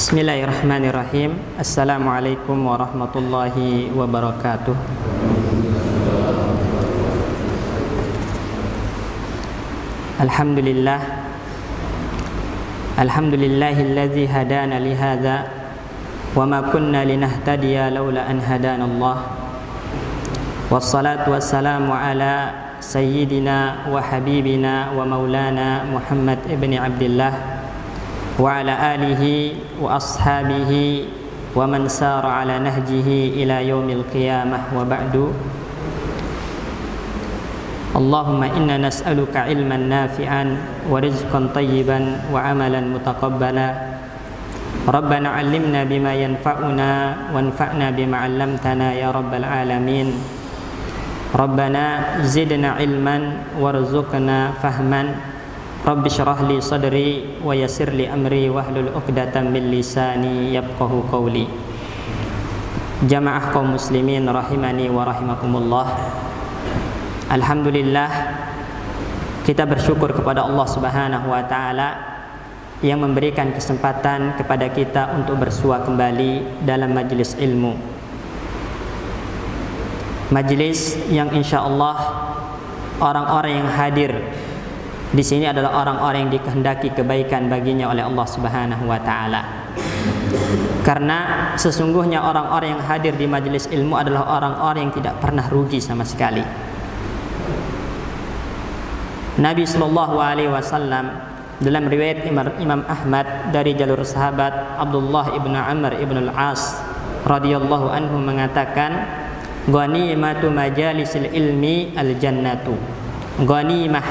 Bismillahirrahmanirrahim. Assalamualaikum warahmatullahi wabarakatuh. Alhamdulillah. Alhamdulillahilladzi hadana li hadza wa ma kunna linahtadiya laula an hadana Allah. Wassalatu wassalamu ala sayyidina wa habibina wa maulana Muhammad ibn Abdullah wa ala alihi wa ashabihi wa man sara ala nahjihi ila yaumil qiyamah wa ba'du. Allahumma inna nas'aluka ilman nafi'an wa rizqan tayyiban wa amalan mutaqabbala. Rabbana 'allimna bima yanfa'una wanfa'na bima 'allamtana ya rabbal alamin. Rabbana zidna ilman warzuqna fahman. Rabbi syrah li sadri wa yassir li amri wahlul 'uqdatam min lisani yafqahu qawli. Jamaah kaum muslimin rahimani wa rahimakumullah. Alhamdulillah, kita bersyukur kepada Allah Subhanahu wa taala yang memberikan kesempatan kepada kita untuk bersua kembali dalam majelis ilmu. Majelis yang insyaallah orang-orang yang hadir di sini adalah orang-orang yang dikehendaki kebaikan baginya oleh Allah Subhanahu wa taala. Karena sesungguhnya orang-orang yang hadir di majelis ilmu adalah orang-orang yang tidak pernah rugi sama sekali. Nabi sallallahu alaihi wasallam dalam riwayat Imam Ahmad dari jalur sahabat Abdullah ibn Amr ibn al-As radhiyallahu anhu mengatakan, "Ghanimatu majalisil ilmi al-jannatu." Ghanimah,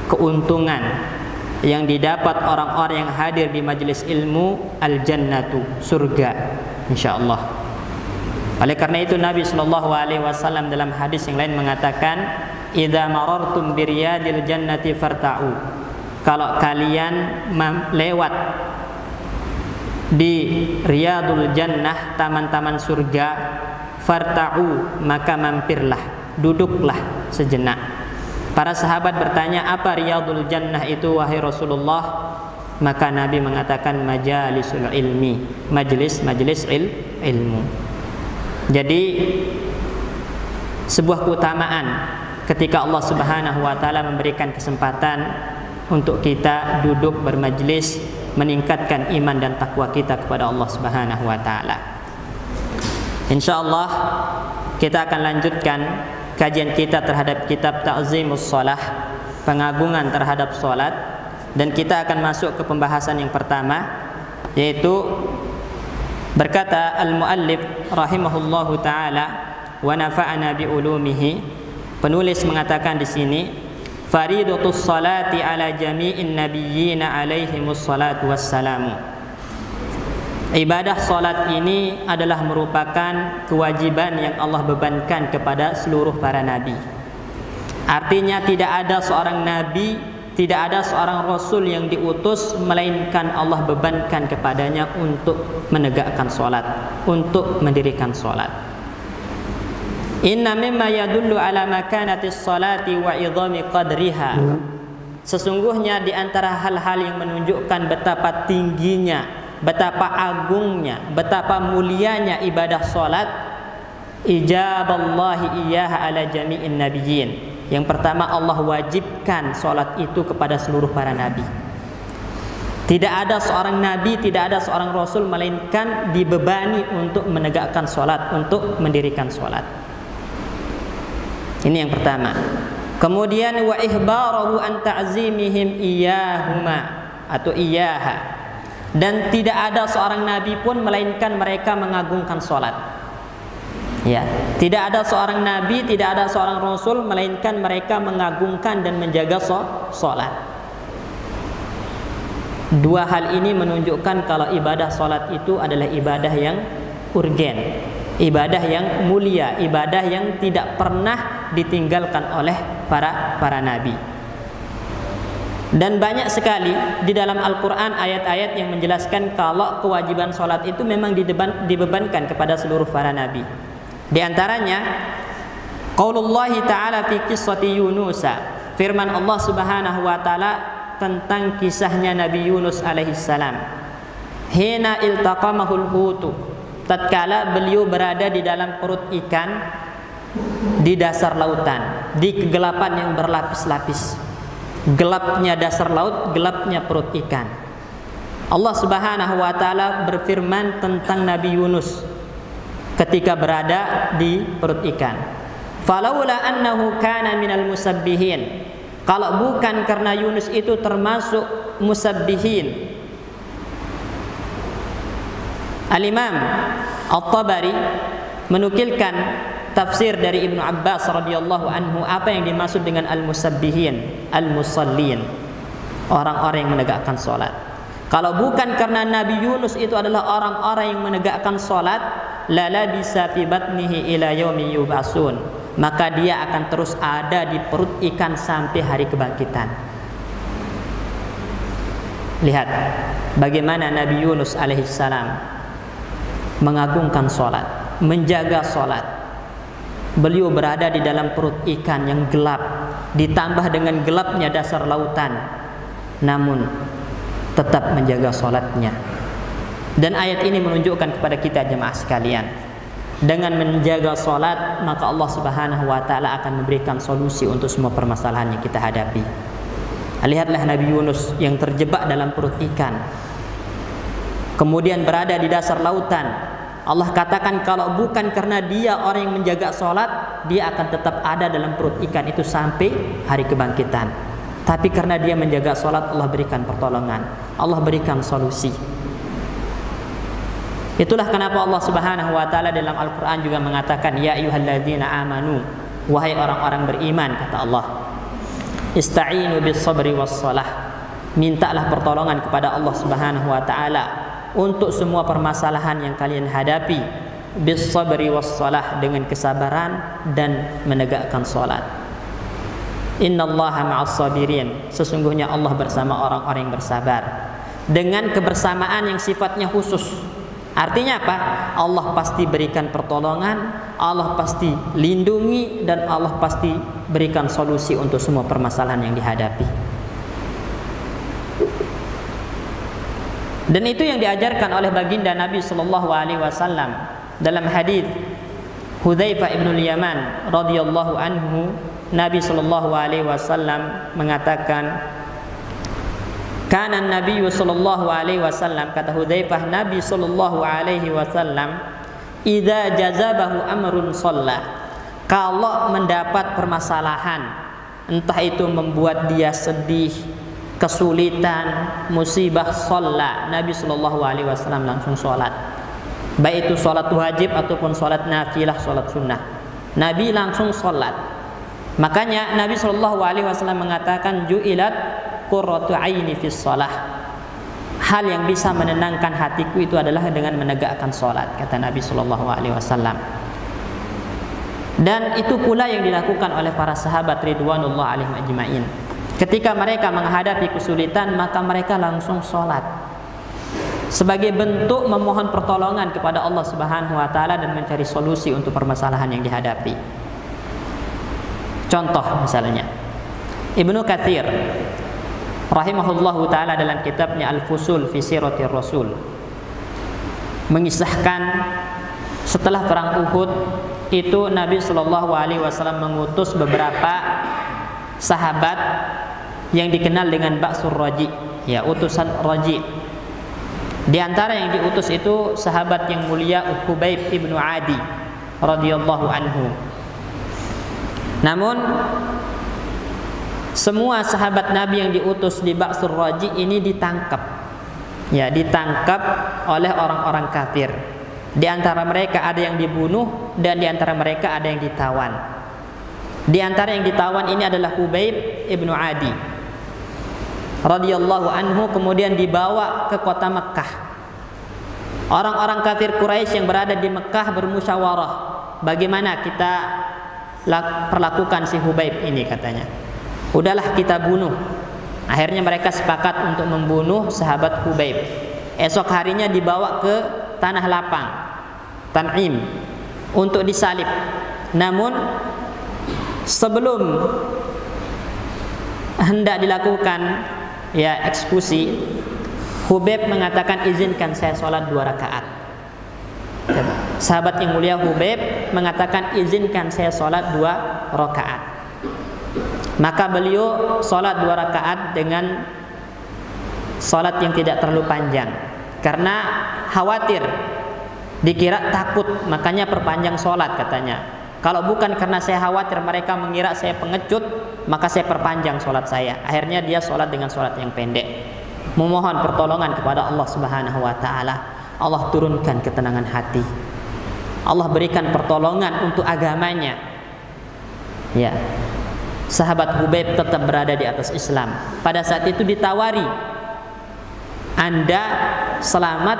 keuntungan yang didapat orang-orang yang hadir di majelis ilmu, al-jannatu, surga insyaallah. Oleh karena itu Nabi sallallahu alaihi wasallam dalam hadis yang lain mengatakan, "Idza marartum biriyadil jannati farta'u." Kalau kalian lewat di riyadul jannah, taman-taman surga, farta'u, maka mampirlah, duduklah sejenak. Para sahabat bertanya, apa riyadul jannah itu wahai Rasulullah? Maka Nabi mengatakan majalisul ilmi, majelis ilmu. Jadi sebuah keutamaan ketika Allah Subhanahu wa taala memberikan kesempatan untuk kita duduk bermajlis, meningkatkan iman dan takwa kita kepada Allah Subhanahu wa taala. Insyaallah kita akan lanjutkan kajian kita terhadap kitab Ta'zimus Shalah, pengagungan terhadap salat, dan kita akan masuk ke pembahasan yang pertama, yaitu berkata al-muallif rahimahullahu taala wa nafa'ana bi ulumihi. Penulis mengatakan di sini, faridatus salati ala jami'in nabiyyin alaihimus salatu wassalamu. Ibadah salat ini adalah merupakan kewajiban yang Allah bebankan kepada seluruh para nabi. Artinya tidak ada seorang nabi, tidak ada seorang rasul yang diutus melainkan Allah bebankan kepadanya untuk menegakkan salat, untuk mendirikan salat. Inna mimma yadullu ala makanatis salati wa idhami qadriha. Sesungguhnya di antara hal-hal yang menunjukkan betapa tingginya, betapa agungnya, betapa mulianya ibadah salat, ijaballahi iyyaha ala jami'in nabiyyin. Yang pertama, Allah wajibkan salat itu kepada seluruh para nabi. Tidak ada seorang nabi, tidak ada seorang rasul melainkan dibebani untuk menegakkan salat, untuk mendirikan salat. Ini yang pertama. Kemudian wa ihbarahu an ta'zimihim iyyahuma atau iyyaha. Dan tidak ada seorang nabi pun melainkan mereka mengagungkan salat. Ya, tidak ada seorang nabi, tidak ada seorang rasul melainkan mereka mengagungkan dan menjaga salat. Dua hal ini menunjukkan kalau ibadah salat itu adalah ibadah yang urgen, ibadah yang mulia, ibadah yang tidak pernah ditinggalkan oleh para nabi. Dan banyak sekali di dalam Al-Quran ayat-ayat yang menjelaskan kalau kewajiban sholat itu memang dibebankan kepada seluruh para nabi. Di antaranya qaulullahi ta'ala fi qissati Yunusa, firman Allah Subhanahu wa ta'ala tentang kisahnya Nabi Yunus alaihissalam. hina iltaqamahul hutu, tatkala beliau berada di dalam perut ikan di dasar lautan, di kegelapan yang berlapis-lapis. Gelapnya dasar laut, gelapnya perut ikan. Allah Subhanahu wa taala berfirman tentang Nabi Yunus ketika berada di perut ikan. Falaula annahu kana minal musabbihin. Kalau bukan karena Yunus itu termasuk musabbihin. Al-Imam At-Tabari menukilkan tafsir dari Ibnu Abbas radhiyallahu anhu apa yang dimaksud dengan al-musabbihin, al-musallin, orang-orang yang menegakkan salat. Kalau bukan karena Nabi Yunus itu adalah orang-orang yang menegakkan salat, la labisa fi batnihi ila yaumi yub'atsun, maka dia akan terus ada di perut ikan sampai hari kebangkitan. Lihat bagaimana Nabi Yunus alaihissalam mengagungkan salat, menjaga salat. Beliau berada di dalam perut ikan yang gelap, ditambah dengan gelapnya dasar lautan, namun tetap menjaga salatnya. Dan ayat ini menunjukkan kepada kita jemaah sekalian, dengan menjaga salat maka Allah Subhanahu wa taala akan memberikan solusi untuk semua permasalahan yang kita hadapi. Lihatlah Nabi Yunus yang terjebak dalam perut ikan, kemudian berada di dasar lautan. Allah katakan kalau bukan karena dia orang yang menjaga salat, dia akan tetap ada dalam perut ikan itu sampai hari kebangkitan. Tapi karena dia menjaga salat, Allah berikan pertolongan, Allah berikan solusi. Itulah kenapa Allah Subhanahu wa taala dalam Al-Qur'an juga mengatakan, ya ayyuhalladzina amanu, wahai orang-orang beriman, kata Allah, ista'inu bis sabri was salah, mintalah pertolongan kepada Allah Subhanahu wa taala untuk semua permasalahan yang kalian hadapi, bis sabri was salah, dengan kesabaran dan menegakkan salat. Innallaha ma'as sabirin, sesungguhnya Allah bersama orang-orang yang bersabar, dengan kebersamaan yang sifatnya khusus. Artinya apa? Allah pasti berikan pertolongan, Allah pasti lindungi, dan Allah pasti berikan solusi untuk semua permasalahan yang dihadapi. Dan itu yang diajarkan oleh baginda Nabi sallallahu alaihi wasallam dalam hadis Hudzaifah ibn al-Yaman radhiyallahu anhu. Nabi sallallahu alaihi wasallam mengatakan, kana Nabi sallallahu alaihi wasallam, kata Hudzaifah, Nabi sallallahu alaihi wasallam, idza jazabahu amrun shalla, kalau mendapat permasalahan, entah itu membuat dia sedih, kesulitan, musibah, shalla, Nabi sallallahu alaihi wasallam langsung sholat. Baik itu sholat wajib ataupun sholat nafilah, sholat sunnah, Nabi langsung sholat. Makanya Nabi sallallahu alaihi wasallam mengatakan, ju'ilat qurratu aini fis shalah, hal yang bisa menenangkan hatiku itu adalah dengan menegakkan sholat, kata Nabi sallallahu alaihi wasallam. Dan itu pula yang dilakukan oleh para sahabat ridwanullah alaihim ajmain. Ketika mereka menghadapi kesulitan, maka mereka langsung sholat sebagai bentuk memohon pertolongan kepada Allah Subhanahu wa taala dan mencari solusi untuk permasalahan yang dihadapi. Contoh misalnya Ibnu Katsir rahimahullahu taala dalam kitabnya Al-Fusul fi Siratir Rasul mengisahkan setelah perang Uhud itu Nabi sallallahu alaihi wasallam mengutus beberapa sahabat yang dikenal dengan Ba'sur Raji, ya, utusan Raji. Di antara yang diutus itu sahabat yang mulia Hubaib ibnu Adi radhiyallahu anhu. Namun semua sahabat Nabi yang diutus di Ba'sur Raji ini ditangkap, ya, ditangkap oleh orang-orang kafir. Di antara mereka ada yang dibunuh dan di antara mereka ada yang ditawan. Di antara yang ditawan ini adalah Hubaib ibnu Adi radhiyallahu anhu, kemudian dibawa ke kota Mekkah. Orang-orang kafir Quraisy yang berada di Mekkah bermusyawarah, bagaimana kita perlakukan si Hubaib ini, katanya. Udahlah kita bunuh. Akhirnya mereka sepakat untuk membunuh sahabat Hubaib. Esok harinya dibawa ke tanah lapang Tan'im untuk disalib. Namun sebelum hendak dilakukan, ya, eksekusi, Hubaib mengatakan, izinkan saya sholat 2 rakaat. Sahabat yang mulia Hubaib mengatakan, izinkan saya sholat 2 rakaat. Maka beliau sholat 2 rakaat dengan sholat yang tidak terlalu panjang, karena khawatir dikira takut, makanya perpanjang sholat katanya. Kalau bukan karena saya khawatir mereka mengira saya pengecut, maka saya perpanjang sholat saya. Akhirnya dia sholat dengan sholat yang pendek, memohon pertolongan kepada Allah Subhanahu wa ta'ala. Allah turunkan ketenangan hati, Allah berikan pertolongan untuk agamanya. Ya, sahabat Hubaib tetap berada di atas Islam. Pada saat itu ditawari, Anda selamat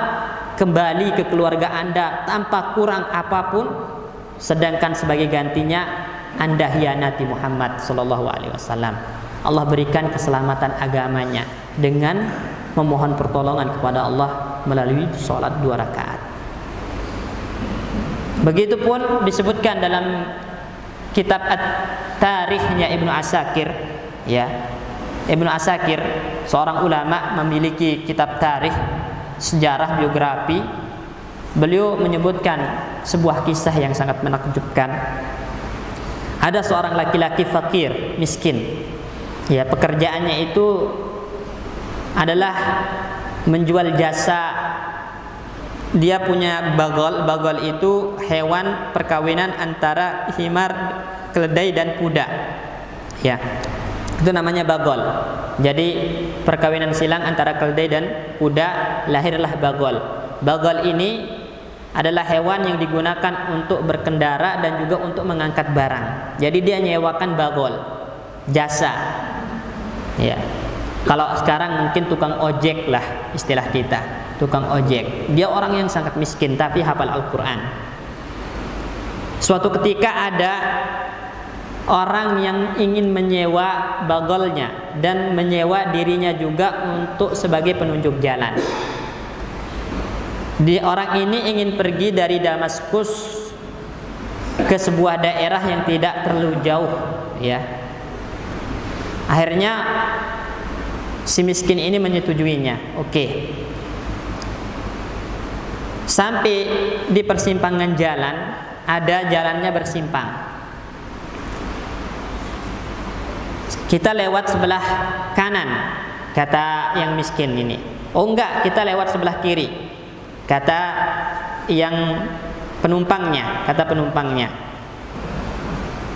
kembali ke keluarga Anda tanpa kurang apapun, sedangkan sebagai gantinya Anda hianati Muhammad sallallahu alaihi wasallam. Allah berikan keselamatan agamanya dengan memohon pertolongan kepada Allah melalui sholat 2 rakaat. Begitupun disebutkan dalam kitab At-Tarikhnya Ibnu Asakir, ya. Ibnu Asakir seorang ulama, memiliki kitab tarikh, sejarah, biografi. Beliau menyebutkan sebuah kisah yang sangat menakjubkan. Ada seorang laki-laki fakir, miskin. Ya, pekerjaannya itu adalah menjual jasa. Dia punya bagol. Bagol itu hewan perkawinan antara himar, keledai dan kuda. Ya, itu namanya bagol. Jadi perkawinan silang antara keledai dan kuda, lahirlah bagol. Bagol ini adalah hewan yang digunakan untuk berkendara dan juga untuk mengangkat barang. Jadi dia nyewakan bagol, jasa. Ya. Kalau sekarang mungkin tukang ojek lah istilah kita, tukang ojek. Dia orang yang sangat miskin tapi hafal Al-Quran. Suatu ketika ada orang yang ingin menyewa bagolnya dan menyewa dirinya juga untuk sebagai penunjuk jalan. Orang ini ingin pergi dari Damaskus ke sebuah daerah yang tidak terlalu jauh, ya. Akhirnya si miskin ini menyetujuinya. Oke. Sampai di persimpangan jalan, ada jalannya bersimpang. Kita lewat sebelah kanan, kata yang miskin ini. Oh enggak, kita lewat sebelah kiri, kata yang penumpangnya, kata penumpangnya.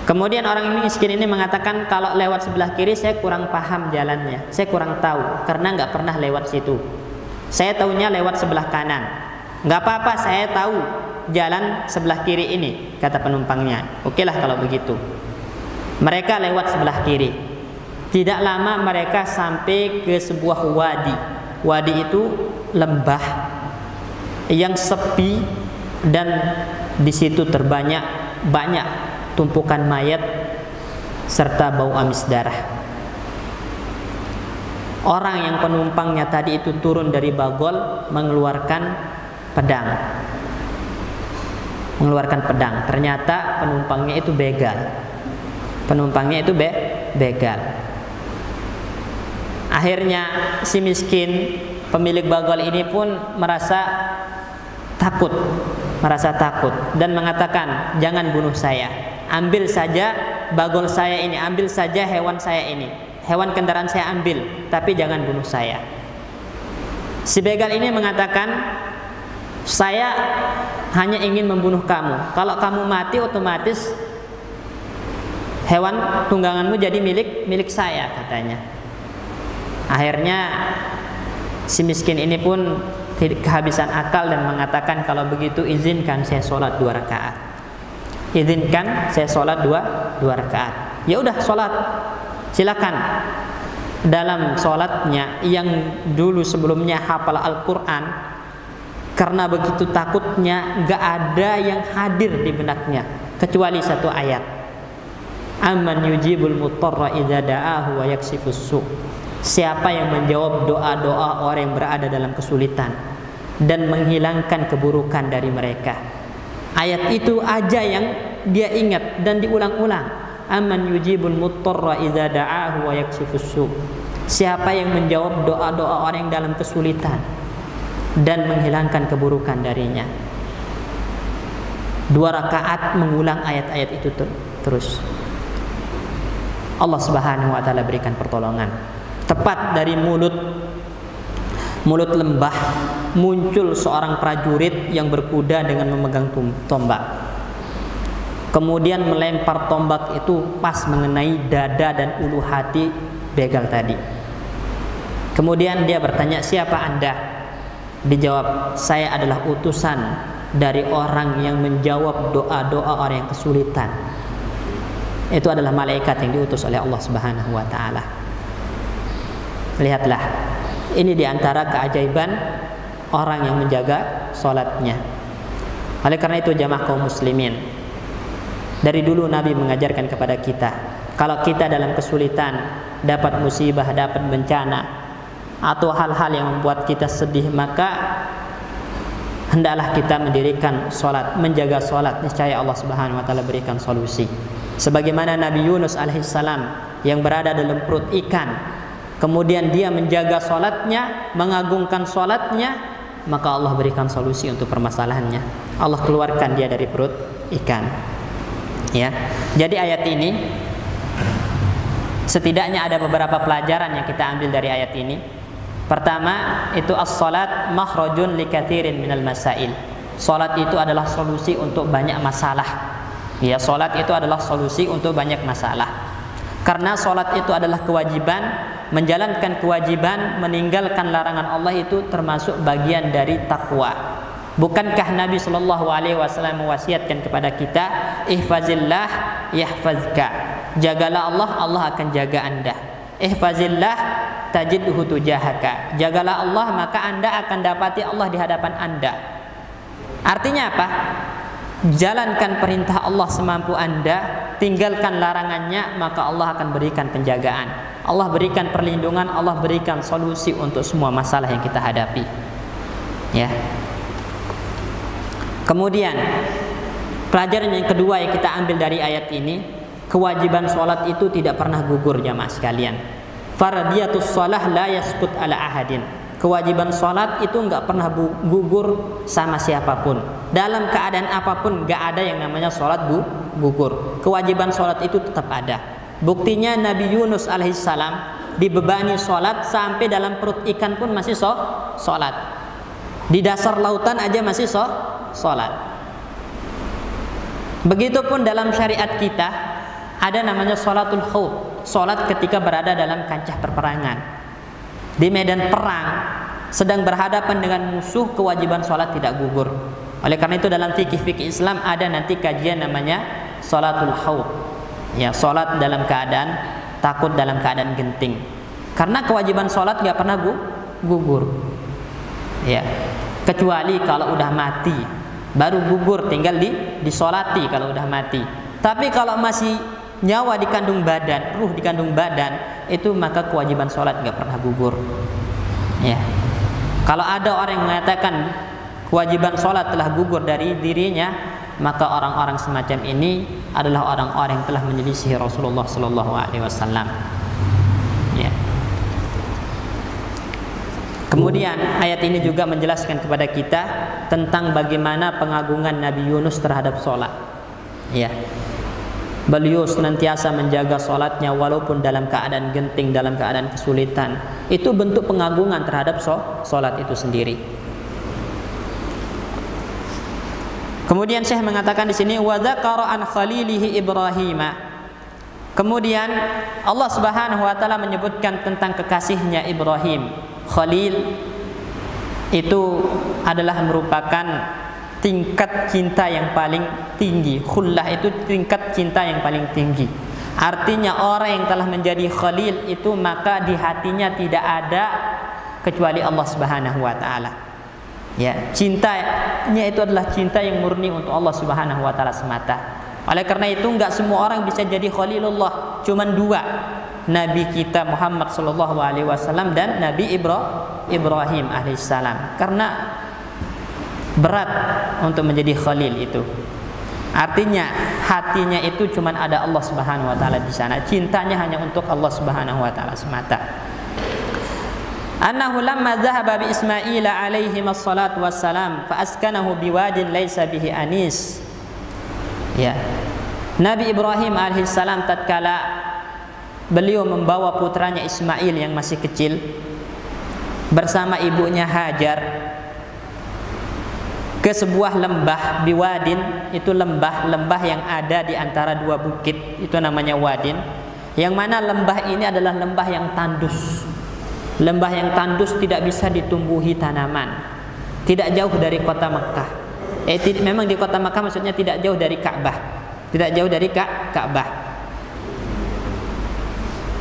Kemudian orang miskin ini mengatakan, kalau lewat sebelah kiri saya kurang paham jalannya, saya kurang tahu karena nggak pernah lewat situ. Saya tahunya lewat sebelah kanan. Nggak apa-apa, saya tahu jalan sebelah kiri ini, kata penumpangnya. Oke lah kalau begitu. Mereka lewat sebelah kiri. Tidak lama mereka sampai ke sebuah wadi. Wadi itu lembah yang sepi dan di situ banyak tumpukan mayat serta bau amis darah. Orang yang penumpangnya tadi itu turun dari bagol mengeluarkan pedang. Ternyata penumpangnya itu begal. Begal. Akhirnya si miskin pemilik bagol ini pun merasa takut dan mengatakan, jangan bunuh saya, ambil saja bagol saya ini, ambil saja hewan saya ini, hewan kendaraan saya ambil, tapi jangan bunuh saya. Si begal ini mengatakan, saya hanya ingin membunuh kamu. Kalau kamu mati, otomatis hewan tungganganmu jadi milik saya, katanya. Akhirnya si miskin ini pun kehabisan akal dan mengatakan, kalau begitu izinkan saya sholat 2 rakaat. Izinkan saya sholat 2 rakaat. Ya udah, sholat, silakan. Dalam sholatnya yang dulu sebelumnya hafal Al-Quran, karena begitu takutnya gak ada yang hadir di benaknya kecuali satu ayat, amman yujibul mutarra idza da'ahu wa yaksifus su'. Siapa yang menjawab doa-doa orang yang berada dalam kesulitan dan menghilangkan keburukan dari mereka. Ayat itu aja yang dia ingat dan diulang-ulang. Amman yujibul mutarra idza da'ahu wa yaksifus su'. Siapa yang menjawab doa-doa orang yang dalam kesulitan dan menghilangkan keburukan darinya. 2 rakaat mengulang ayat-ayat itu terus. Allah Subhanahu wa taala berikan pertolongan. Tepat dari mulut lembah muncul seorang prajurit yang berkuda dengan memegang tombak. Kemudian melempar tombak itu pas mengenai dada dan ulu hati begal tadi. Kemudian dia bertanya, "Siapa Anda?" Dijawab, "Saya adalah utusan dari orang yang menjawab doa-doa orang yang kesulitan." Itu adalah malaikat yang diutus oleh Allah Subhanahu wa taala. Lihatlah, ini diantara keajaiban orang yang menjaga sholatnya. Oleh karena itu jamaah kaum muslimin, dari dulu Nabi mengajarkan kepada kita, kalau kita dalam kesulitan, dapat musibah, dapat bencana, atau hal-hal yang membuat kita sedih, maka hendaklah kita mendirikan sholat, menjaga sholat. Niscaya Allah Subhanahu wa taala berikan solusi. Sebagaimana Nabi Yunus alaihissalam yang berada dalam perut ikan, kemudian dia menjaga sholatnya, mengagungkan sholatnya, maka Allah berikan solusi untuk permasalahannya. Allah keluarkan dia dari perut ikan. Ya, jadi ayat ini setidaknya ada beberapa pelajaran yang kita ambil dari ayat ini. Pertama, itu as-salat makhrajun likatsirin minal masail. Salat itu adalah solusi untuk banyak masalah. Ya, salat itu adalah solusi untuk banyak masalah. Karena salat itu adalah kewajiban, menjalankan kewajiban, meninggalkan larangan Allah itu termasuk bagian dari takwa. Bukankah Nabi Shallallahu Alaihi Wasallam mewasiatkan kepada kita, ihfazillah yahfazka, jagalah Allah, Allah akan jaga anda. Ihfazillah tajidhu tujahaka, jagalah Allah maka anda akan dapati Allah di hadapan anda. Artinya apa? Jalankan perintah Allah semampu anda, tinggalkan larangannya, maka Allah akan berikan penjagaan, Allah berikan perlindungan, Allah berikan solusi untuk semua masalah yang kita hadapi. Ya. Kemudian pelajaran yang kedua yang kita ambil dari ayat ini, kewajiban sholat itu tidak pernah gugur jamaah sekalian. Fardiyatus sholah la yasqut ala ahadin. Kewajiban sholat itu nggak pernah gugur sama siapapun. Dalam keadaan apapun nggak ada yang namanya sholat gugur. Kewajiban sholat itu tetap ada. Buktinya Nabi Yunus alaihissalam dibebani sholat sampai dalam perut ikan pun masih sholat. Di dasar lautan aja masih sholat. Begitupun dalam syariat kita ada namanya sholatul khawf, sholat ketika berada dalam kancah perperangan. Di medan perang sedang berhadapan dengan musuh, kewajiban sholat tidak gugur. Oleh karena itu dalam fikih Islam ada nanti kajian namanya sholatul khawf. Ya, sholat dalam keadaan takut, dalam keadaan genting. Karena kewajiban sholat gak pernah gugur. Ya, kecuali kalau udah mati baru gugur, tinggal disolati kalau udah mati. Tapi kalau masih nyawa dikandung badan, ruh dikandung badan, itu maka kewajiban sholat gak pernah gugur. Ya, kalau ada orang yang mengatakan kewajiban sholat telah gugur dari dirinya, maka orang-orang semacam ini adalah orang-orang yang telah menyelisihi Rasulullah Sallallahu Alaihi Wasallam. Ya. Kemudian ayat ini juga menjelaskan kepada kita tentang bagaimana pengagungan Nabi Yunus terhadap sholat. Ya. Beliau senantiasa menjaga sholatnya walaupun dalam keadaan genting, dalam keadaan kesulitan. Itu bentuk pengagungan terhadap sholat itu sendiri. Kemudian Syekh mengatakan di sini wa dzakara an khalilihi Ibrahim. Kemudian Allah Subhanahu wa taala menyebutkan tentang kekasihnya Ibrahim. Khalil itu adalah merupakan tingkat cinta yang paling tinggi. Khullah itu tingkat cinta yang paling tinggi. Artinya orang yang telah menjadi khalil itu maka di hatinya tidak ada kecuali Allah Subhanahu wa taala. Ya, cintanya itu adalah cinta yang murni untuk Allah Subhanahu wa taala semata. Oleh karena itu enggak semua orang bisa jadi khalilullah, cuman dua. Nabi kita Muhammad sallallahu alaihi wasallam dan Nabi Ibrahim alaihissalam. Karena berat untuk menjadi khalil itu. Artinya hatinya itu cuma ada Allah Subhanahu wa taala di sana. Cintanya hanya untuk Allah Subhanahu wa taala semata. annahu lamma dhahaba bi Ismail alaihi wassalatu wassalam fa askanahu biwadin laysa bihi anis. Ya. Nabi Ibrahim alaihissalam tatkala beliau membawa putranya Ismail yang masih kecil bersama ibunya Hajar ke sebuah lembah, biwadin, itu lembah yang ada di antara dua bukit, itu namanya wadin, yang mana lembah ini adalah lembah yang tandus. Lembah yang tandus tidak bisa ditumbuhi tanaman, tidak jauh dari kota Makkah. Memang di kota Makkah maksudnya tidak jauh dari Ka'bah, tidak jauh dari Ka'bah.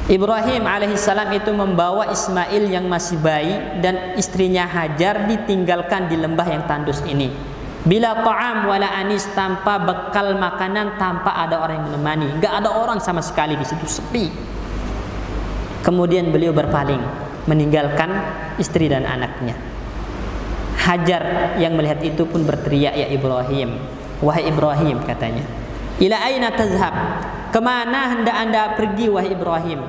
Ibrahim alaihissalam itu membawa Ismail yang masih bayi dan istrinya Hajar ditinggalkan di lembah yang tandus ini. Bila ta'am wala anis, tanpa bekal makanan, tanpa ada orang yang menemani, enggak ada orang sama sekali di situ, sepi. Kemudian beliau berpaling, meninggalkan istri dan anaknya. Hajar yang melihat itu pun berteriak, ya Ibrahim, wahai Ibrahim, katanya, ila aina tazhab, kemana hendak anda pergi wahai Ibrahim?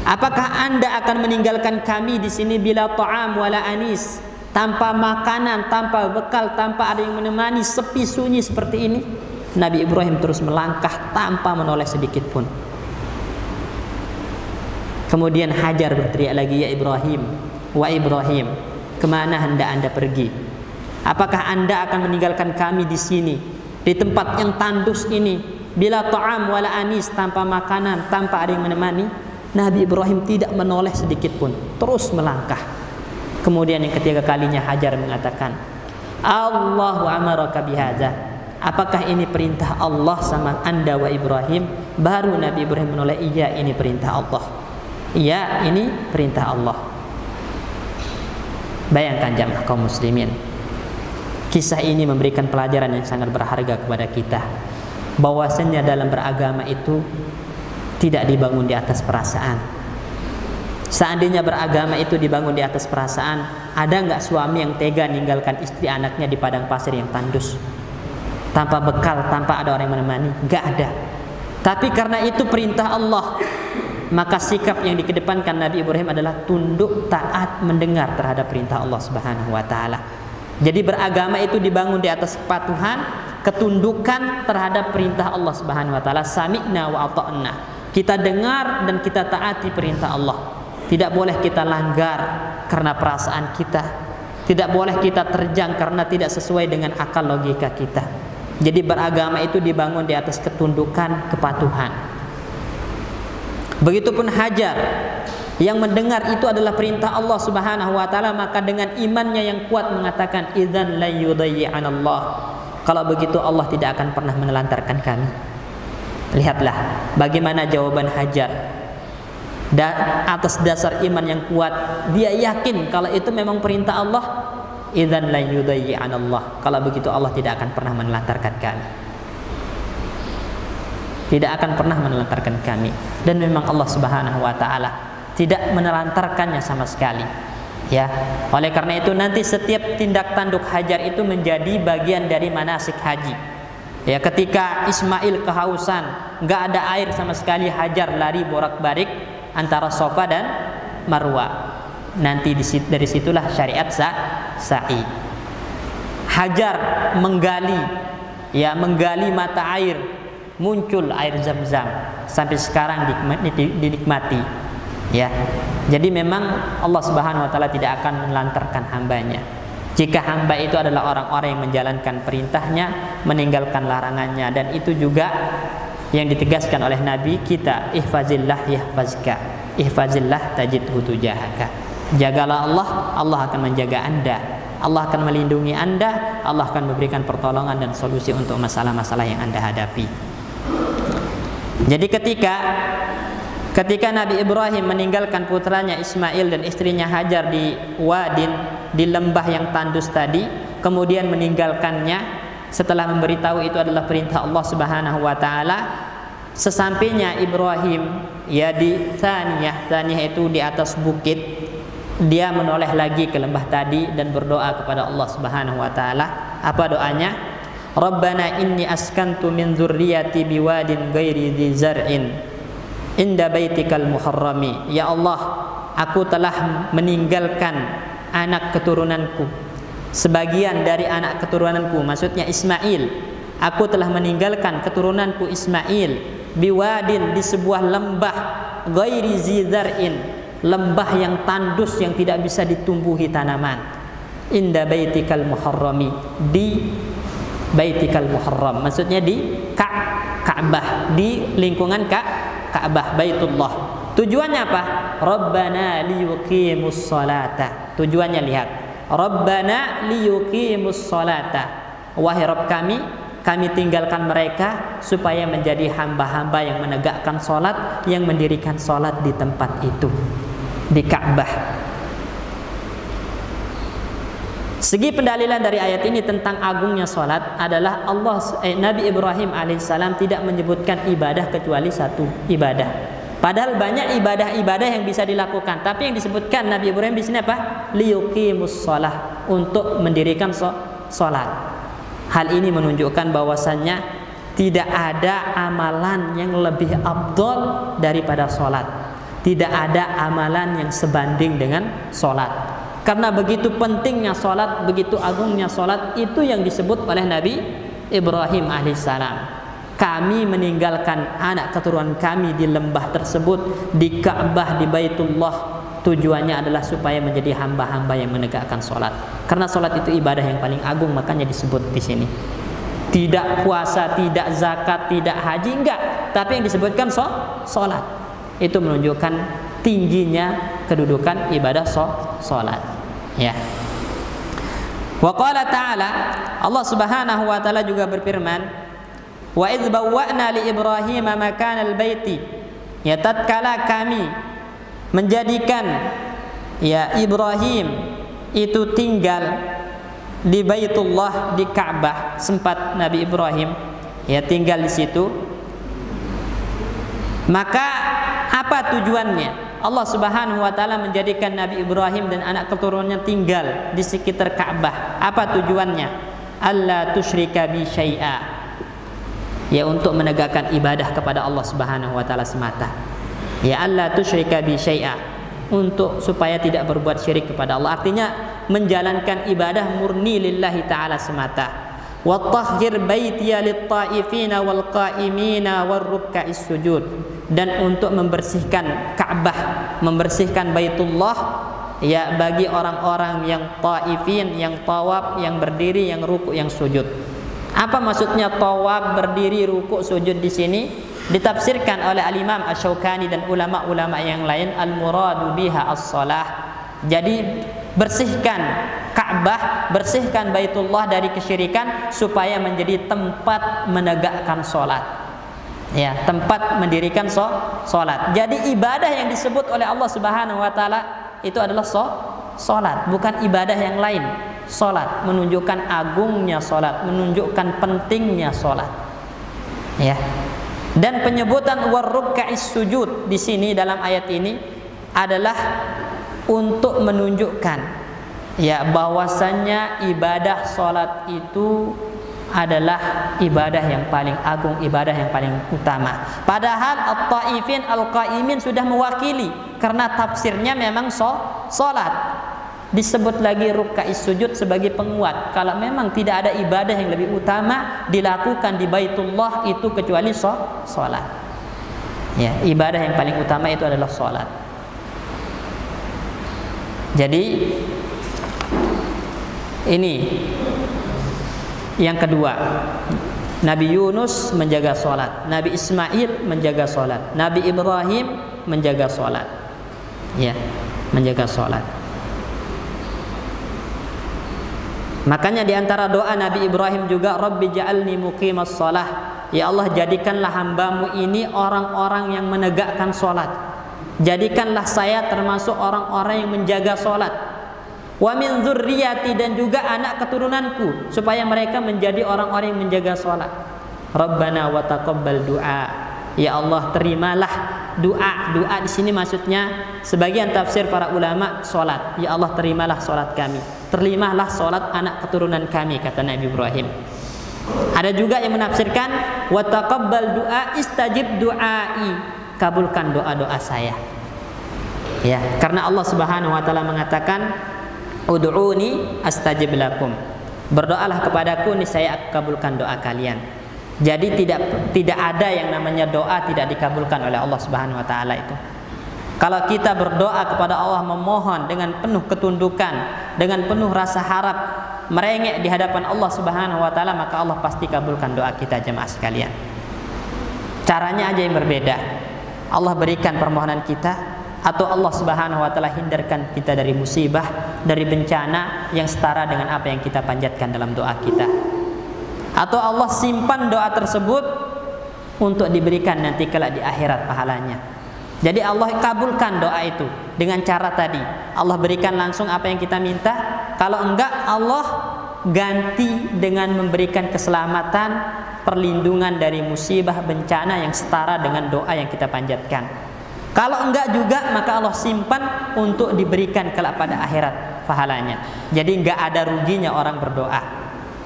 Apakah anda akan meninggalkan kami di sini bila ta'am wala anis, tanpa makanan, tanpa bekal, tanpa ada yang menemani, sepi sunyi seperti ini? Nabi Ibrahim terus melangkah tanpa menoleh sedikit pun. Kemudian Hajar berteriak lagi, ya Ibrahim, wa Ibrahim, kemana hendak anda pergi? Apakah anda akan meninggalkan kami di sini, di tempat yang tandus ini, bila ta'am wala anis, tanpa makanan, tanpa ada yang menemani? Nabi Ibrahim tidak menoleh sedikit pun, terus melangkah. Kemudian yang ketiga kalinya Hajar mengatakan, Allahu amaraka bihadza, apakah ini perintah Allah sama anda wa Ibrahim? Baru Nabi Ibrahim menoleh, iya ini perintah Allah, iya ini perintah Allah. Bayangkan jamaah kaum muslimin, kisah ini memberikan pelajaran yang sangat berharga kepada kita, bahwasanya dalam beragama itu tidak dibangun di atas perasaan. Seandainya beragama itu dibangun di atas perasaan, ada nggak suami yang tega ninggalkan istri anaknya di padang pasir yang tandus, tanpa bekal, tanpa ada orang yang menemani? Nggak ada. Tapi karena itu perintah Allah, maka sikap yang dikedepankan Nabi Ibrahim adalah tunduk, taat, mendengar terhadap perintah Allah Subhanahu wa Ta'ala. Jadi beragama itu dibangun di atas kepatuhan, ketundukan terhadap perintah Allah Subhanahu wa Ta'ala. Sami'na wa ata'na, kita dengar dan kita taati perintah Allah. Tidak boleh kita langgar karena perasaan kita, tidak boleh kita terjang karena tidak sesuai dengan akal logika kita. Jadi beragama itu dibangun di atas ketundukan, kepatuhan. Begitupun Hajar yang mendengar itu adalah perintah Allah Subhanahu wa Ta'ala, maka dengan imannya yang kuat mengatakan, idzan la yudayyi'anallah, kalau begitu Allah tidak akan pernah menelantarkan kami. Lihatlah bagaimana jawaban Hajar. Atas dasar iman yang kuat, dia yakin kalau itu memang perintah Allah. Idzan la yudayyi'anallah, kalau begitu Allah tidak akan pernah menelantarkan kami, tidak akan pernah menelantarkan kami. Dan memang Allah Subhanahu wa Ta'ala tidak menelantarkannya sama sekali, ya. Oleh karena itu nanti setiap tindak tanduk Hajar itu menjadi bagian dari manasik haji. Ya, ketika Ismail kehausan, nggak ada air sama sekali, Hajar lari borak-barik antara Safa dan Marwa. Nanti dari situlah syariat sa'i. Hajar menggali, ya, menggali mata air, muncul air Zam-Zam, sampai sekarang dinikmati, ya. Jadi memang Allah Subhanahu wa Ta'ala tidak akan melantarkan hambanya jika hamba itu adalah orang-orang yang menjalankan perintahnya, meninggalkan larangannya. Dan itu juga yang ditegaskan oleh Nabi kita, ihfazillah yahfazka, ihfazillah tajidhu tujahaka. Jagalah Allah, Allah akan menjaga anda, Allah akan melindungi anda, Allah akan memberikan pertolongan dan solusi untuk masalah-masalah yang anda hadapi. Jadi ketika Nabi Ibrahim meninggalkan putranya Ismail dan istrinya Hajar di wadin, di lembah yang tandus tadi, kemudian meninggalkannya setelah memberitahu itu adalah perintah Allah Subhanahu wa Ta'ala. Sesampainya Ibrahim, ya, di Thaniyah itu di atas bukit, dia menoleh lagi ke lembah tadi dan berdoa kepada Allah Subhanahu wa Ta'ala. Apa doanya? Rabbana inni askantu min dzurriyyati biwadin ghairi dzi zar'in inda baitikal muharrami. Ya Allah, aku telah meninggalkan anak keturunanku, sebagian dari anak keturunanku, maksudnya Ismail. Aku telah meninggalkan keturunanku Ismail biwadin, di sebuah lembah, ghairi zizar'in, lembah yang tandus yang tidak bisa ditumbuhi tanaman, inda baitikal muharrami, di baitikal muharram, maksudnya di Ka'bah, di lingkungan Ka'bah, Baitullah. Tujuannya apa? Rabbana liyuqimus salata. Tujuannya lihat, Rabbana liyuqimus salata, wahai Rabb kami, kami tinggalkan mereka supaya menjadi hamba-hamba yang menegakkan salat, yang mendirikan salat di tempat itu, di Ka'bah. Segi pendalilan dari ayat ini tentang agungnya salat adalah Nabi Ibrahim alaihissalam tidak menyebutkan ibadah kecuali satu ibadah. Padahal banyak ibadah-ibadah yang bisa dilakukan, tapi yang disebutkan Nabi Ibrahim di sini apa? Liyuqimus shalah, untuk mendirikan salat. Hal ini menunjukkan bahwasannya tidak ada amalan yang lebih afdal daripada salat. Tidak ada amalan yang sebanding dengan salat. Karena begitu pentingnya salat, begitu agungnya salat, itu yang disebut oleh Nabi Ibrahim alaihissalam. Kami meninggalkan anak keturunan kami di lembah tersebut, di Ka'bah, di Baitullah. Tujuannya adalah supaya menjadi hamba-hamba yang menegakkan salat. Karena salat itu ibadah yang paling agung, makanya disebut di sini. Tidak puasa, tidak zakat, tidak haji, enggak. Tapi yang disebutkan salat. Itu menunjukkan tingginya kedudukan ibadah salat. Ya. Wa qala ta'ala, Allah Subhanahu wa taala juga berfirman, wa idz bawwa'na li Ibrahim makanal baiti, ya tatkala kami menjadikan ya Ibrahim itu tinggal di Baitullah, di Ka'bah, sempat Nabi Ibrahim ya tinggal di situ. Maka apa tujuannya? Allah Subhanahu wa taala menjadikan Nabi Ibrahim dan anak keturunannya tinggal di sekitar Ka'bah. Apa tujuannya? Alla tusyrika bi syai'a, ya untuk menegakkan ibadah kepada Allah Subhanahu wa taala semata. Ya alla tusyrika bi syai'a, untuk supaya tidak berbuat syirik kepada Allah. Artinya menjalankan ibadah murni lillahi taala semata. Wa tahhir baitiya lit-ta'ifina wal qa'imina war ruk'a'is sujud, dan untuk membersihkan Ka'bah, membersihkan Baitullah ya bagi orang-orang yang ta'ifin, yang tawaf, yang berdiri, yang ruku', yang sujud. Apa maksudnya tawaf, berdiri, ruku', sujud di sini? Ditafsirkan oleh Al-Imam Asy-Syaukani dan ulama-ulama yang lain, al-muradu biha as-shalah. Jadi bersihkan Ka'bah, bersihkan Baitullah dari kesyirikan supaya menjadi tempat menegakkan salat. Ya, tempat mendirikan salat. Jadi ibadah yang disebut oleh Allah Subhanahu wa taala itu adalah salat, bukan ibadah yang lain. Salat menunjukkan agungnya salat, menunjukkan pentingnya salat. Ya. Dan penyebutan warruk'a'is sujud di sini dalam ayat ini adalah untuk menunjukkan ya bahwasannya ibadah salat itu adalah ibadah yang paling agung, ibadah yang paling utama. Padahal at-ta'ifin al-qa'imin sudah mewakili, karena tafsirnya memang salat. Disebut lagi ruk'a'is sujud sebagai penguat. Kalau memang tidak ada ibadah yang lebih utama dilakukan di Baitullah itu kecuali salat. Ya, ibadah yang paling utama itu adalah salat. Jadi ini yang kedua, Nabi Yunus menjaga salat, Nabi Ismail menjaga salat, Nabi Ibrahim menjaga salat. Ya, menjaga salat. Makanya di antara doa Nabi Ibrahim juga, Rabbi ja'alni muqimas shalah, ya Allah jadikanlah hambamu ini orang-orang yang menegakkan salat. Jadikanlah saya termasuk orang-orang yang menjaga salat. Wa min dzurriyyati, dan juga anak keturunanku, supaya mereka menjadi orang-orang yang menjaga salat. Rabbana wa taqabbal du'a, ya Allah terimalah doa. Doa di sini maksudnya sebagian tafsir para ulama salat. Ya Allah terimalah salat kami, terimalah salat anak keturunan kami, kata Nabi Ibrahim. Ada juga yang menafsirkan wa taqabbal du'a, istajib du'ai, kabulkan doa-doa saya. Ya, karena Allah Subhanahu wa taala mengatakan, "Ud'uni astajib lakum." Berdoalah kepadaku, niscaya aku kabulkan doa kalian. Jadi tidak ada yang namanya doa tidak dikabulkan oleh Allah Subhanahu wa taala itu. Kalau kita berdoa kepada Allah, memohon dengan penuh ketundukan, dengan penuh rasa harap, merengek di hadapan Allah Subhanahu wa taala, maka Allah pasti kabulkan doa kita, jemaah sekalian. Caranya aja yang berbeda. Allah berikan permohonan kita, atau Allah Subhanahu wa taala hindarkan kita dari musibah, dari bencana yang setara dengan apa yang kita panjatkan dalam doa kita. Atau Allah simpan doa tersebut untuk diberikan nanti kelak di akhirat pahalanya. Jadi Allah kabulkan doa itu dengan cara tadi. Allah berikan langsung apa yang kita minta. Kalau enggak, Allah ganti dengan memberikan keselamatan, perlindungan dari musibah, bencana yang setara dengan doa yang kita panjatkan. Kalau enggak juga, maka Allah simpan untuk diberikan kelak pada akhirat pahalanya. Jadi enggak ada ruginya orang berdoa.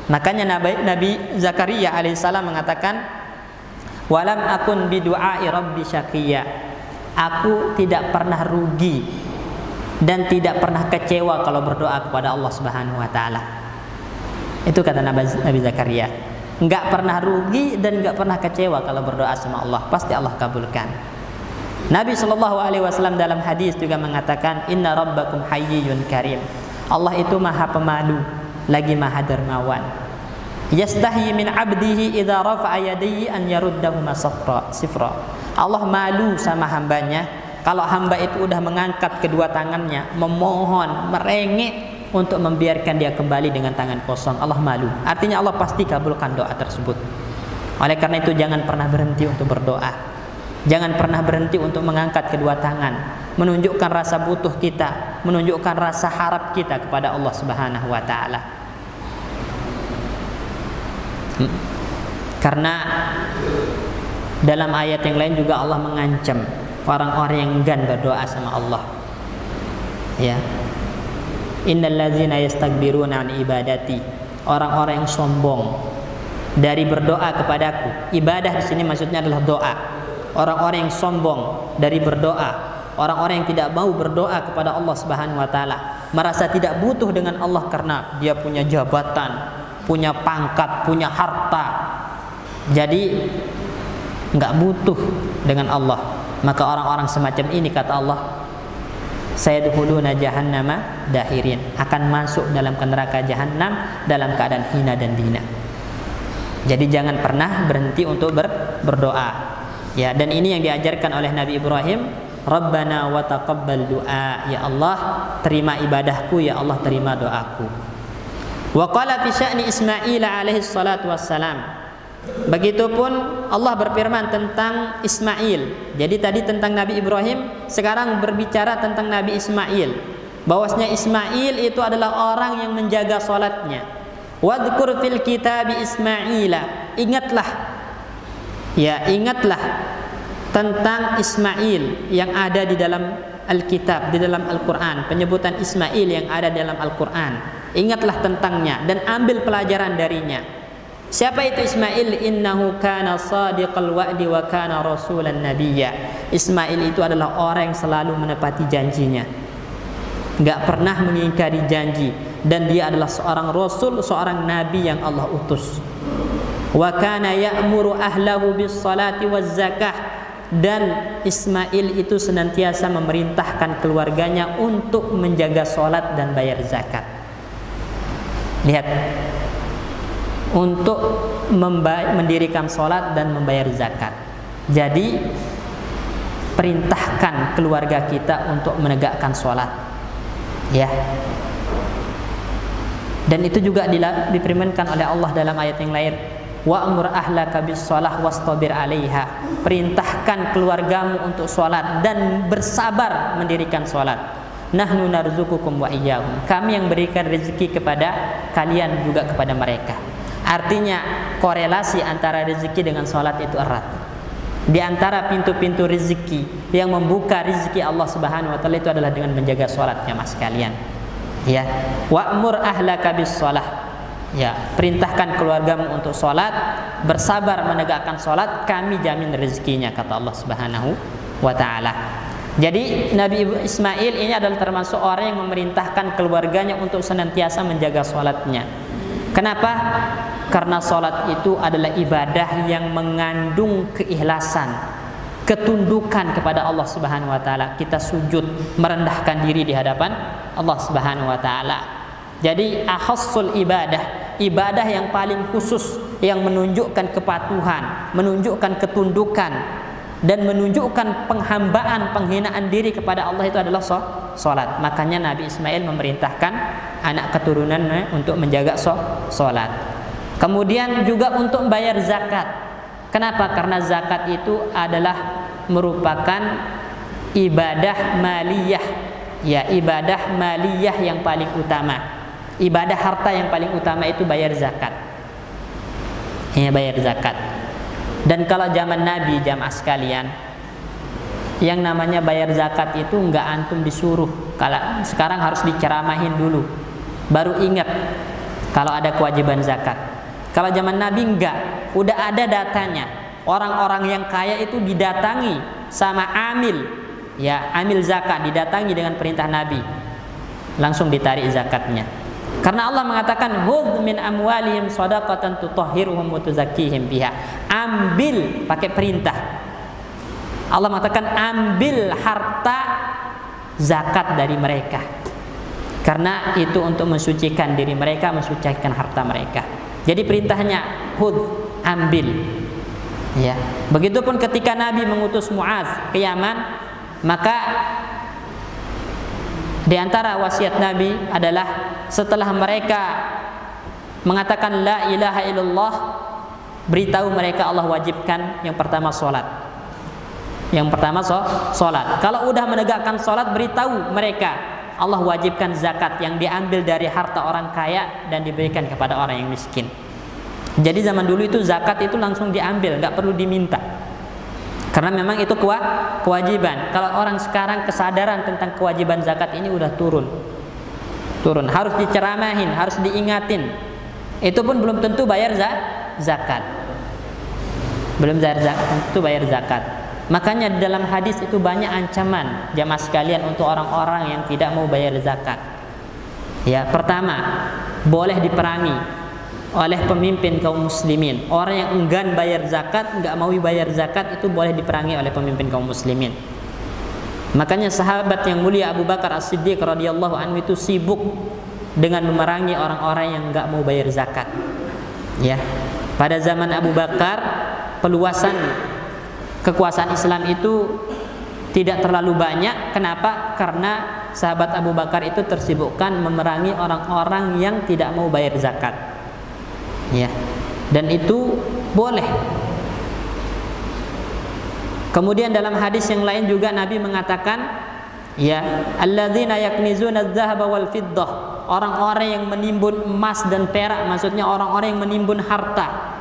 Makanya Nabi Zakaria alaihissalam mengatakan, "Walam akun bidu'ai rabbi syaqiyya." Aku tidak pernah rugi dan tidak pernah kecewa kalau berdoa kepada Allah Subhanahu wa taala. Itu kata Nabi Zakaria. Enggak pernah rugi dan enggak pernah kecewa kalau berdoa sama Allah, pasti Allah kabulkan. Nabi SAW dalam hadis juga mengatakan, "Inna rabbakum hayyun karim." Allah itu maha pemalu lagi maha dermawan. Yastahi min abdihi idza rafa'a yadayhi an yaruddahuma sifra. Allah malu sama hambanya kalau hamba itu udah mengangkat kedua tangannya, memohon, merengek untuk membiarkan dia kembali dengan tangan kosong. Allah malu. Artinya Allah pasti kabulkan doa tersebut. Oleh karena itu jangan pernah berhenti untuk berdoa. Jangan pernah berhenti untuk mengangkat kedua tangan, menunjukkan rasa butuh kita, menunjukkan rasa harap kita kepada Allah Subhanahu wa taala. Karena dalam ayat yang lain juga Allah mengancam orang-orang yang enggan berdoa sama Allah. Ya. Innal ladzina yastakbiruna an ibadati. Orang-orang yang sombong dari berdoa kepadaku. Ibadah di sini maksudnya adalah doa. Orang-orang yang sombong dari berdoa, orang-orang yang tidak mau berdoa kepada Allah Subhanahu wa taala, merasa tidak butuh dengan Allah karena dia punya jabatan, punya pangkat, punya harta. Jadi enggak butuh dengan Allah. Maka orang-orang semacam ini kata Allah, sayadkhuluna jahannama dahirin, akan masuk dalam neraka jahanam dalam keadaan hina dan dina. Jadi jangan pernah berhenti untuk berdoa. Ya, dan ini yang diajarkan oleh Nabi Ibrahim, Rabbana wa taqabbal du'a, ya Allah terima ibadahku, ya Allah terima doaku. Wa qala fi sya'ni Ismail alaihi salatu wassalam. Begitupun Allah berfirman tentang Ismail. Jadi tadi tentang Nabi Ibrahim, sekarang berbicara tentang Nabi Ismail. Bahwasanya Ismail itu adalah orang yang menjaga salatnya. Wadhkur fil kitabi Ismaila. Ingatlah tentang Ismail yang ada di dalam Alkitab, di dalam Al-Quran. Penyebutan Ismail yang ada dalam Al-Quran, ingatlah tentangnya dan ambil pelajaran darinya. Siapa itu Ismail? Innahu kana sadiqal wa'di wa kana rasulan nabiyya. Ismail itu adalah orang yang selalu menepati janjinya, enggak pernah mengingkari janji, dan dia adalah seorang rasul, seorang nabi yang Allah utus. Wa kana ya'muru ahlahu bis salati waz zakah, dan Ismail itu senantiasa memerintahkan keluarganya untuk menjaga salat dan bayar zakat. Lihat, untuk mendirikan salat dan membayar zakat. Jadi perintahkan keluarga kita untuk menegakkan salat. Ya. Dan itu juga difirmankan oleh Allah dalam ayat yang lain, wa'mur ahlaka bis-shalah wastabir 'alaiha. Perintahkan keluargamu untuk salat dan bersabar mendirikan salat. Nahnu narzuqukum wa iyyahum. Kami yang berikan rezeki kepada kalian juga kepada mereka. Artinya korelasi antara rezeki dengan salat itu erat. Di antara pintu-pintu rezeki yang membuka rezeki Allah Subhanahu wa taala itu adalah dengan menjaga salat, ya Mas kalian. Ya, wa'mur ahlaka bis-shalah. Ya, perintahkan keluargamu untuk salat, bersabar menegakkan salat, kami jamin rezekinya, kata Allah Subhanahu wa taala. Jadi Nabi Ismail ini adalah termasuk orang yang memerintahkan keluarganya untuk senantiasa menjaga sholatnya. Kenapa? Karena sholat itu adalah ibadah yang mengandung keikhlasan, ketundukan kepada Allah Subhanahu wa taala. Kita sujud, merendahkan diri di hadapan Allah Subhanahu wa taala. Jadi akhassul ibadah, ibadah yang paling khusus yang menunjukkan kepatuhan, menunjukkan ketundukan dan menunjukkan penghambaan, penghinaan diri kepada Allah itu adalah sholat. Makanya Nabi Ismail memerintahkan anak keturunannya untuk menjaga sholat. Kemudian juga untuk bayar zakat. Kenapa? Karena zakat itu adalah merupakan ibadah maliyah, ya, ibadah maliyah yang paling utama. Ibadah harta yang paling utama itu bayar zakat. Ya, bayar zakat. Dan kalau zaman Nabi, jamaah sekalian, yang namanya bayar zakat itu enggak antum disuruh. Kalau sekarang harus diceramahin dulu, baru ingat kalau ada kewajiban zakat. Kalau zaman Nabi enggak, udah ada datanya. Orang-orang yang kaya itu didatangi sama amil, ya, amil zakat, didatangi dengan perintah Nabi, langsung ditarik zakatnya. Karena Allah mengatakan hudz min amwalihim shadaqatan tutahhiruhum wa tuzakkihim biha. Ambil, pakai perintah. Allah mengatakan ambil harta zakat dari mereka. Karena itu untuk mensucikan diri mereka, mensucikan harta mereka. Jadi perintahnya hudz, ambil. Ya. Begitupun ketika Nabi mengutus Mu'adz ke Yaman, maka di antara wasiat Nabi adalah setelah mereka mengatakan la ilaha illallah, beritahu mereka Allah wajibkan yang pertama sholat. Yang pertama sholat. Kalau udah menegakkan sholat, beritahu mereka Allah wajibkan zakat yang diambil dari harta orang kaya dan diberikan kepada orang yang miskin. Jadi zaman dulu itu zakat itu langsung diambil, nggak perlu diminta. Karena memang itu kewajiban. Kalau orang sekarang kesadaran tentang kewajiban zakat ini udah turun, harus diceramahin, harus diingatin. Itu pun belum tentu bayar zakat. Belum tentu bayar zakat. Makanya dalam hadis itu banyak ancaman jamaah sekalian untuk orang-orang yang tidak mau bayar zakat. Ya, pertama, boleh diperangi oleh pemimpin kaum muslimin. Orang yang enggan bayar zakat, enggak mau bayar zakat, itu boleh diperangi oleh pemimpin kaum muslimin. Makanya sahabat yang mulia Abu Bakar As-Siddiq radhiyallahu anhu itu sibuk dengan memerangi orang-orang yang enggak mau bayar zakat. Ya. Pada zaman Abu Bakar, peluasan kekuasaan Islam itu tidak terlalu banyak. Kenapa? Karena sahabat Abu Bakar itu tersibukkan memerangi orang-orang yang tidak mau bayar zakat. Ya, dan itu boleh. Kemudian dalam hadis yang lain juga Nabi mengatakan, ya, alladzina yaknizuna adz-dzahaba wal fiddah, orang-orang yang menimbun emas dan perak, maksudnya orang-orang yang menimbun harta,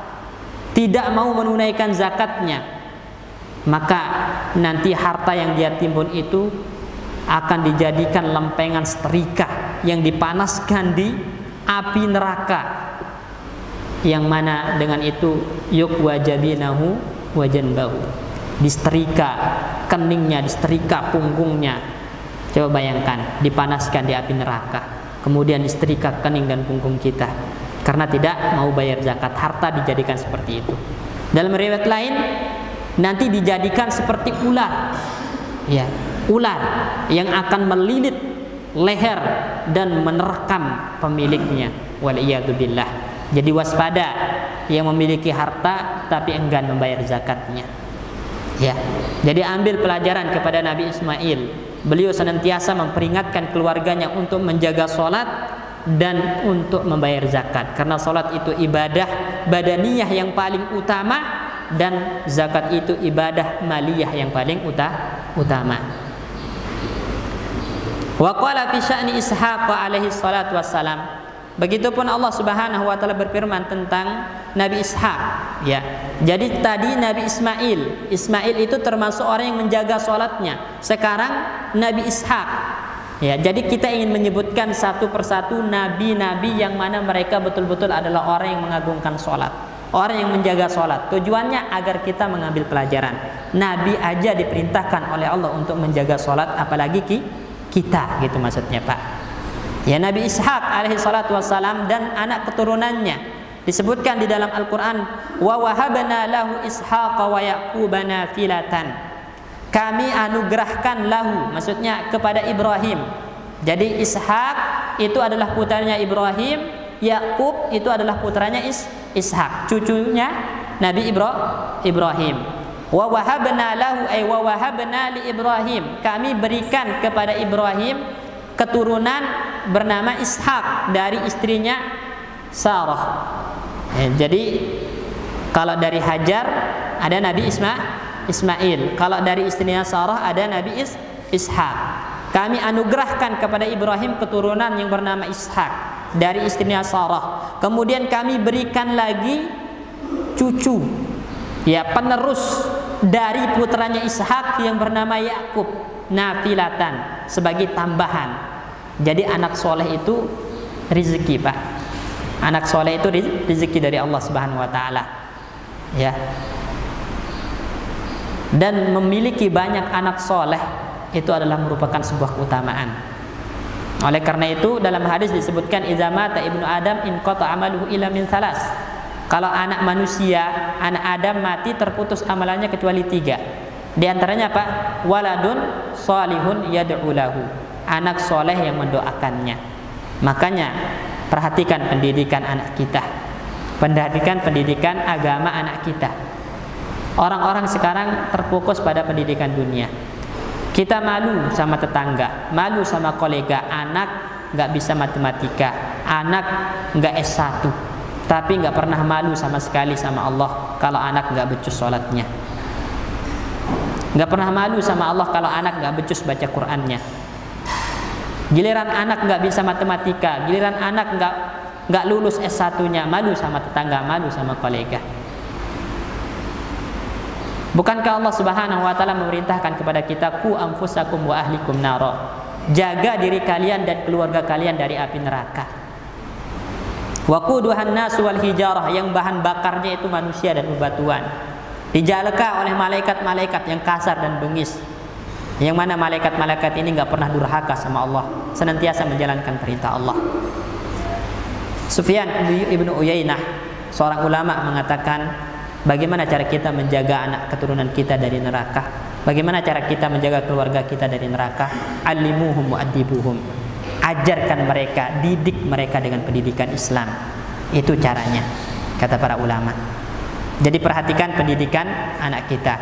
tidak mau menunaikan zakatnya, maka nanti harta yang dia timbun itu akan dijadikan lempengan setrika yang dipanaskan di api neraka, yang mana dengan itu yukwa jabinahu wa janbahu, disetrika keningnya, disetrika punggungnya. Coba bayangkan, dipanaskan di api neraka, kemudian disetrika kening dan punggung kita karena tidak mau bayar zakat. Harta dijadikan seperti itu. Dalam riwayat lain nanti dijadikan seperti ular, ya, ular yang akan melilit leher dan menerkam pemiliknya. Waliyadzubillah. Jadi waspada yang memiliki harta tapi enggan membayar zakatnya. Ya. Jadi ambil pelajaran kepada Nabi Ismail. Beliau senantiasa memperingatkan keluarganya untuk menjaga sholat dan untuk membayar zakat. Karena sholat itu ibadah badaniyah yang paling utama dan zakat itu ibadah maliyah yang paling utama. Wa qala fi sya'ni Ishaq alaihi salatu wassalam. Begitupun Allah Subhanahu wa taala berfirman tentang Nabi Ishaq, ya. Jadi tadi Nabi Ismail itu termasuk orang yang menjaga salatnya. Sekarang Nabi Ishaq. Ya, jadi kita ingin menyebutkan satu persatu nabi-nabi yang mana mereka betul-betul adalah orang yang mengagungkan salat. Orang yang menjaga sholat, tujuannya agar kita mengambil pelajaran. Nabi aja diperintahkan oleh Allah untuk menjaga sholat, apalagi kita, gitu maksudnya Pak. Ya, Nabi Ishaq alaihi salatu wassalam dan anak keturunannya disebutkan di dalam Al-Quran, wa wahabna lahu ishaqa wa yaquba nafilatan. Kami anugerahkan lahu, maksudnya kepada Ibrahim. Jadi Ishaq itu adalah putranya Ibrahim, Yakub itu adalah putranya Ishaq, cucunya Nabi Ibrahim. Wa wahabna lahu ay wa wahabna li Ibrahim. Kami berikan kepada Ibrahim keturunan bernama Ishaq dari istrinya Sarah. Jadi kalau dari Hajar ada Nabi Ismail, kalau dari istrinya Sarah ada Nabi Ishaq. Kami anugerahkan kepada Ibrahim keturunan yang bernama Ishaq dari istrinya Sarah. Kemudian kami berikan lagi cucu, ya, penerus dari putranya Ishaq yang bernama Yakub, nafilatan, sebagai tambahan. Jadi anak soleh itu rezeki, Pak. Anak soleh itu rezeki dari Allah Subhanahu wa taala. Ya. Dan memiliki banyak anak soleh itu adalah merupakan sebuah keutamaan. Oleh karena itu dalam hadis disebutkan idza mata ibnu adam in qata amaluhu illa min thalas. Kalau anak manusia, anak Adam mati terputus amalannya kecuali 3. Di antaranya apa? Waladun shalihun yad'u lahu. Anak soleh yang mendoakannya. Makanya perhatikan pendidikan anak kita. Pendidikan agama anak kita. Orang-orang sekarang terfokus pada pendidikan dunia. Kita malu sama tetangga, malu sama kolega, anak nggak bisa matematika, anak nggak S1, tapi nggak pernah malu sama sekali sama Allah kalau anak nggak becus sholatnya. Nggak pernah malu sama Allah kalau anak nggak becus baca Qur'annya. Giliran anak nggak bisa matematika, giliran anak nggak lulus S1-nya, malu sama tetangga, malu sama kolega. Bukankah Allah Subhanahu wa taala memerintahkan kepada kita ku anfusakum wa ahlikum nara? Jaga diri kalian dan keluarga kalian dari api neraka. Wa quduhan nasu wal hijarah, yang bahan bakarnya itu manusia dan bebatuan. Dijalaka oleh malaikat-malaikat yang kasar dan bengis. Yang mana malaikat-malaikat ini enggak pernah durhaka sama Allah, senantiasa menjalankan perintah Allah. Sufyan ibnu Uyainah, seorang ulama, mengatakan, bagaimana cara kita menjaga anak keturunan kita dari neraka? Bagaimana cara kita menjaga keluarga kita dari neraka? Alimuhum mu'addibuhum. Ajarkan mereka, didik mereka dengan pendidikan Islam. Itu caranya, kata para ulama. Jadi perhatikan pendidikan anak kita,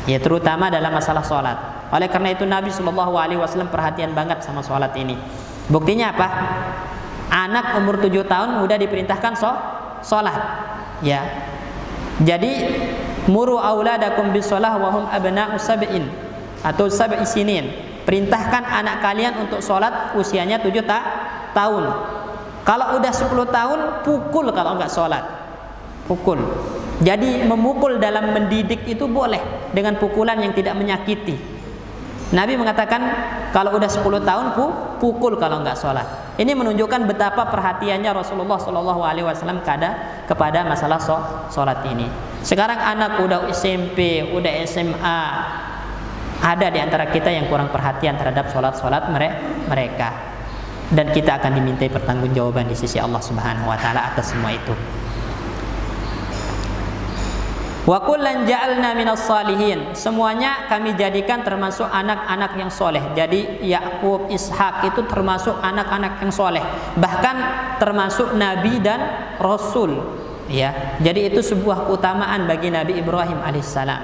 ya, terutama dalam masalah sholat. Oleh karena itu Nabi SAW perhatian banget sama sholat ini. Buktinya apa? Anak umur 7 tahun udah diperintahkan sholat, ya. Jadi muru auladakum bisolah wahum abna'u sab'in atau sab'i sinin. Perintahkan anak kalian untuk sholat usianya 7 tahun. Kalau udah 10 tahun pukul, kalau enggak sholat pukul. Jadi memukul dalam mendidik itu boleh dengan pukulan yang tidak menyakiti. Nabi mengatakan kalau udah 10 tahun pukul kalau enggak sholat. Ini menunjukkan betapa perhatiannya Rasulullah SAW kepada masalah sholat ini. Sekarang anak udah SMP, udah SMA, ada di antara kita yang kurang perhatian terhadap sholat mereka, dan kita akan dimintai pertanggungjawaban di sisi Allah Subhanahu Wa Taala atas semua itu. Wa kullan ja'alna minas salihin. Semuanya kami jadikan termasuk anak-anak yang soleh. Jadi Yakub, Ishak itu termasuk anak-anak yang soleh. Bahkan termasuk Nabi dan Rasul. Ya, jadi itu sebuah keutamaan bagi Nabi Ibrahim alaihissalam.